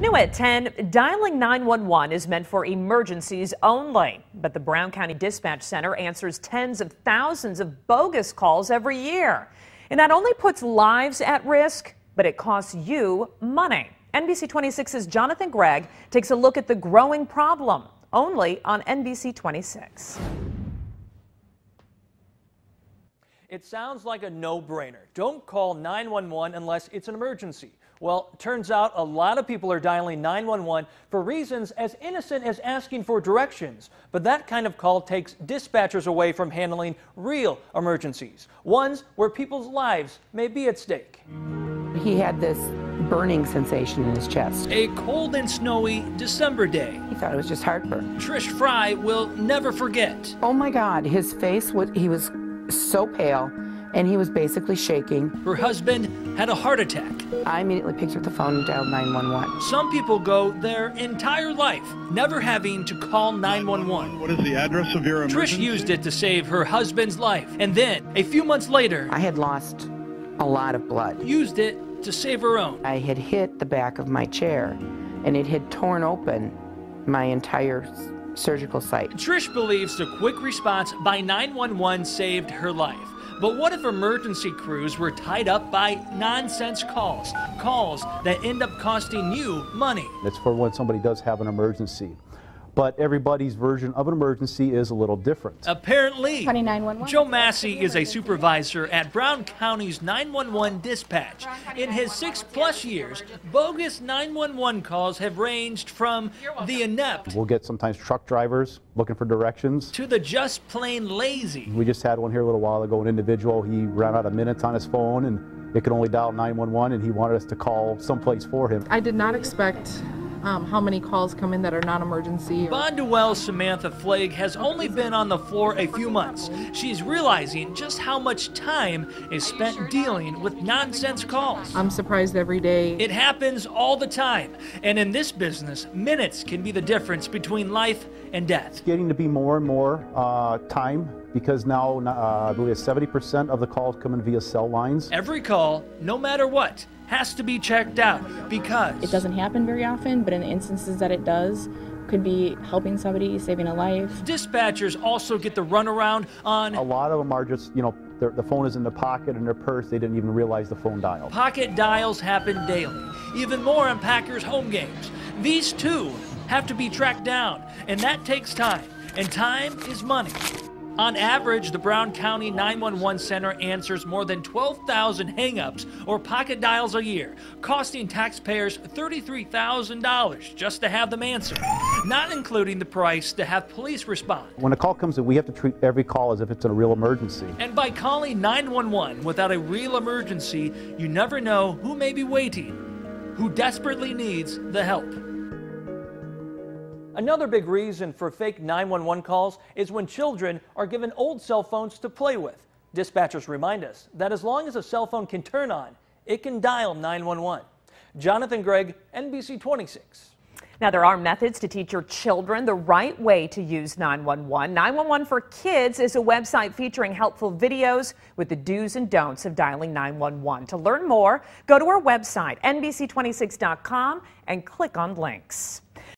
New at 10, dialing 911 is meant for emergencies only. But the Brown County Dispatch Center answers tens of thousands of bogus calls every year. It not only puts lives at risk, but it costs you money. NBC26's Jonathan Gregg takes a look at the growing problem, only on NBC26. It sounds like a no-brainer. Don't call 911 unless it's an emergency. Well, turns out a lot of people are dialing 911 for reasons as innocent as asking for directions. But that kind of call takes dispatchers away from handling real emergencies, ones where people's lives may be at stake. He had this burning sensation in his chest. A cold and snowy December day. He thought it was just heartburn. Trish Fry will never forget. Oh my God, his face, he was so pale, and he was basically shaking. Her husband had a heart attack. I immediately picked up the phone and dialed 911. Some people go their entire life never having to call 911. What is the address of your emergency? Trish used it to save her husband's life. And then, a few months later, I had lost a lot of blood. Used it to save her own. I had hit the back of my chair, and it had torn open my entire surgical site. Trish believes the quick response by 911 saved her life. But what if emergency crews were tied up by nonsense calls? Calls that end up costing you money. It's for when somebody does have an emergency. But everybody's version of an emergency is a little different. Apparently, Joe Massey is a supervisor at Brown County's 911 dispatch. In his 6+ years, bogus 911 calls have ranged from the inept. We'll get sometimes truck drivers looking for directions to the just plain lazy. We just had one here a little while ago, an individual, he ran out of minutes on his phone and it could only dial 911 and he wanted us to call someplace for him. I did not expect how many calls come in that are non-emergency. Bonduel's Samantha Flagg has only been on the floor a few months. She's realizing just how much time is spent dealing with nonsense calls. I'm surprised every day. It happens all the time. And in this business, minutes can be the difference between life and death. It's getting to be more and more time because now I believe 70% of the calls come in via cell lines. Every call, no matter what, has to be checked out because it doesn't happen very often, but in the instances that it does, could be helping somebody, saving a life. Dispatchers also get the runaround on a lot of them are just, you know, the phone is in their pocket, in their purse, they didn't even realize the phone dialed. Pocket dials happen daily, even more on Packers home games. These too have to be tracked down, and that takes time, and time is money. On average, the Brown County 911 Center answers more than 12,000 hang-ups or pocket dials a year, costing taxpayers $33,000 just to have them answer, not including the price to have police respond. When a call comes in, we have to treat every call as if it's a real emergency. And by calling 911 without a real emergency, you never know who may be waiting, who desperately needs the help. Another big reason for fake 911 calls is when children are given old cell phones to play with. Dispatchers remind us that as long as a cell phone can turn on, it can dial 911. Jonathan Gregg, NBC26. Now, there are methods to teach your children the right way to use 911. 911 for Kids is a website featuring helpful videos with the do's and don'ts of dialing 911. To learn more, go to our website, NBC26.com, and click on links.